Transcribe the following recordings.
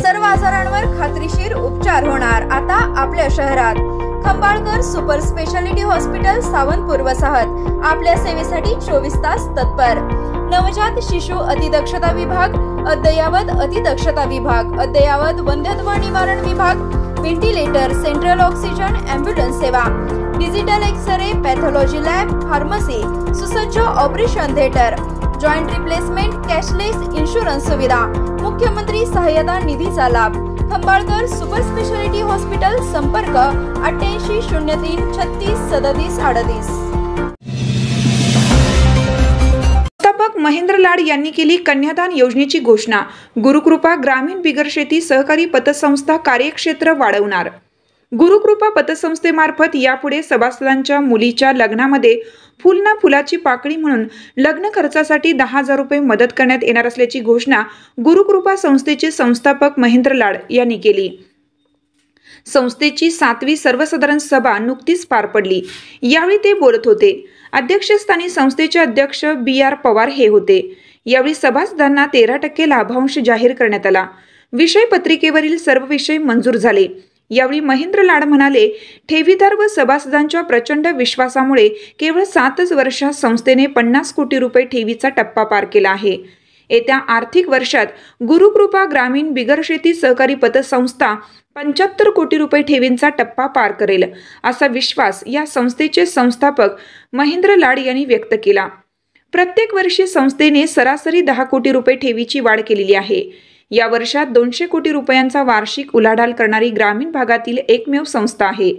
सर्व आजारांवर खात्रीशीर उपचार होणार आता आपल्या शहरात। Khambalkar super speciality hospital Sawantpur वसाहत आपल्या सेवेसाठी 24 तास तत्पर। नवजात शिशु अतिदक्षता विभाग, अद्ययावत अतिदक्षता विभाग, अद्ययावत वंध्यत्व निवारण विभाग, व्हेंटिलेटर, सेंट्रल ऑक्सिजन, एम्ब्युलन्स सेवा, digital x-ray, pathology lab, pharmacy, सुसज्ज operation theatre, joint replacement, cashless insurance सुविधा, मुख्यमंत्री सहाय्यता निधीचा लाभ। खंबाळकर सुपर स्पेशालिटी हॉस्पिटल, संपर्क 88 03 36 37 38। संस्थापक महेंद्र लाड यांनी केली कन्यादान योजनेची घोषणा। गुरुकृपा ग्रामीण बिगर शेती सहकारी पतसंस्था कार्यक्षेत्र वाढवणार। गुरुकृपा पतसंस्थेमार्फत यापुढे सभासदांच्या मुलीच्या लग्नामध्ये फुल ना फुलाची पाकळी म्हणून लग्न खर्चासाठी 10,000 रुपये मदत करण्यात येणार असल्याची घोषणा गुरुकृपा संस्थेचे संस्थापक महेंद्र लाड यांनी केली। संस्थेची 7वी सर्वसाधारण सभा नुकतीच पार पडली। यावेळी ते बोलत होते। अध्यक्षस्थानी संस्थेचे अध्यक्ष BR पवार हे होते। यावेळी सभासदांना 13% लाभांश जाहीर करण्यात आला। विषय पत्रिकेवरील सर्व विषय मंजूर झाले। यावेळी महेंद्र लाड म्हणाले, ठेवीदार व सभासदांच्या प्रचंड विश्वासामुळे केवळ 7च वर्षात संस्थेने 50 कोटी रुपये ठेवीचा टप्पा पार केला आहे। येत्या आर्थिक वर्षात गुरुकृपा ग्रामीण बिगर शेती सहकारी पतसंस्था 75 कोटी रुपये ठेवींचा टप्पा पार करेल, असा विश्वास या संस्थेचे संस्थापक महेंद्र लाड यांनी व्यक्त केला। प्रत्येक वर्षी संस्थेने सरासरी 10 कोटी रुपये ठेवीची वाढ केलेली आहे। या वर्षात 200 कोटी रुपयांचा वार्षिक उलाढाल करणारी ग्रामीण भागातील एकमेव संस्था आहे।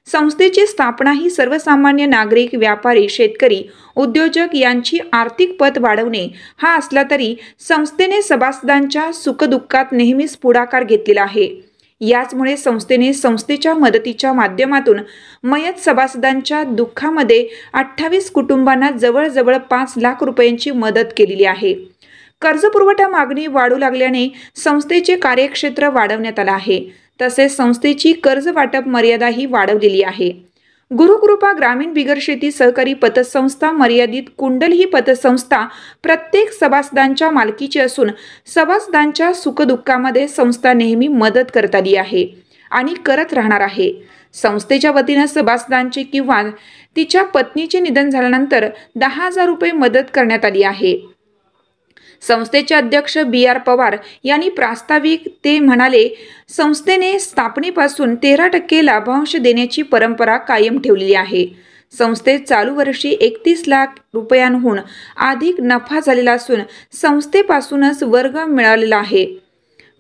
संस्थेची स्थापना ही सर्वसामान्य नागरिक, व्यापारी, शेतकरी, उद्योजक यांची आर्थिक पत वाढवणे हा असला तरी संस्थेने सभासदांच्या सुखदुःखात नेहमीच पुढाकार घेतलेला आहे। याचमुळे संस्थेने संस्थेच्या मदतीच्या माध्यमातून मयत सभासदांच्या दुःखामध्ये 28 कुटुंबांना जवळजवळ 5 लाख रुपयांची मदत केलेली आहे। कर्जपुरवठा मागणी वाढू लागल्याने संस्थेचे कार्यक्षेत्र वाढवण्यात आले आहे। तसेच संस्थेची कर्ज वाटप मर्यादाही वाढवलेली आहे। गुरुकृपा ग्रामीण बिगर शेती सहकारी पतसंस्था मर्यादित कुंडल ही पतसंस्था प्रत्येक सभासदांच्या मालकीची असून सभासदांच्या सुखदुःखामध्ये संस्था नेहमी मदत करत आली आहे आणि करत राहणार आहे। संस्थेच्या वतीने सभासदांचे किंवा तिच्या पत्नीचे निधन झाल्यानंतर 10,000 रुपये मदत करण्यात आली आहे। संस्थेचे अध्यक्ष BR पवार यांनी प्रास्ताविक ते म्हणाले, संस्थेने स्थापनेपासून 13% लाभांश देण्याची परंपरा कायम ठेवलेली आहे। संस्थेत चालू वर्षी 31 लाख रुपयांहून अधिक नफा झालेला असून संस्थेपासूनच वर्ग मिळालेला आहे।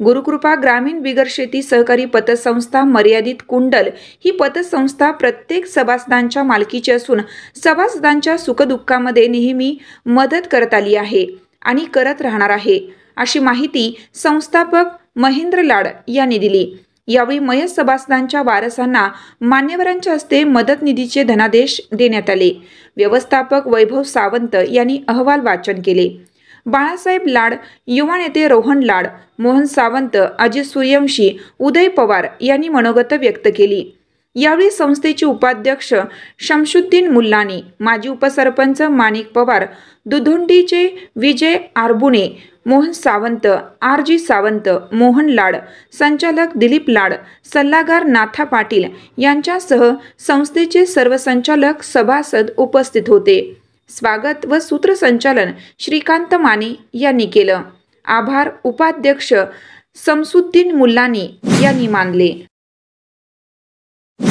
गुरुकृपा ग्रामीण बिगर शेती सहकारी पतसंस्था मर्यादित कुंडल ही पतसंस्था प्रत्येक सभासदांच्या मालकीची असून सभासदांच्या सुखदुःखामध्ये नेहमी मदत करत आली आहे आणि करत राहणार आहे, अशी माहिती संस्थापक महेंद्र लाड यांनी दिली। यावेळी मयत सभासदांच्या वारसांना मान्यवरांच्या हस्ते मदत निधीचे धनादेश देण्यात आले। व्यवस्थापक वैभव सावंत यांनी अहवाल वाचन केले। बाळासाहेब लाड, युवा नेते रोहन लाड, मोहन सावंत, अजित सूर्यवंशी, उदय पवार यांनी मनोगत व्यक्त केली। यावेळी संस्थेचे उपाध्यक्ष शमशुद्दीन मुल्लानी, माजी उपसरपंच माणिक पवार, दुधोंडीचे विजय आरबुणे, मोहन सावंत, RG सावंत, मोहन लाड, संचालक दिलीप लाड, सल्लागार नाथा पाटील यांच्यासह संस्थेचे सर्व संचालक सभासद उपस्थित होते। स्वागत व सूत्रसंचालन श्रीकांत माने यांनी केलं। आभार उपाध्यक्ष शमशुद्दीन मुल्लानी यांनी मानले।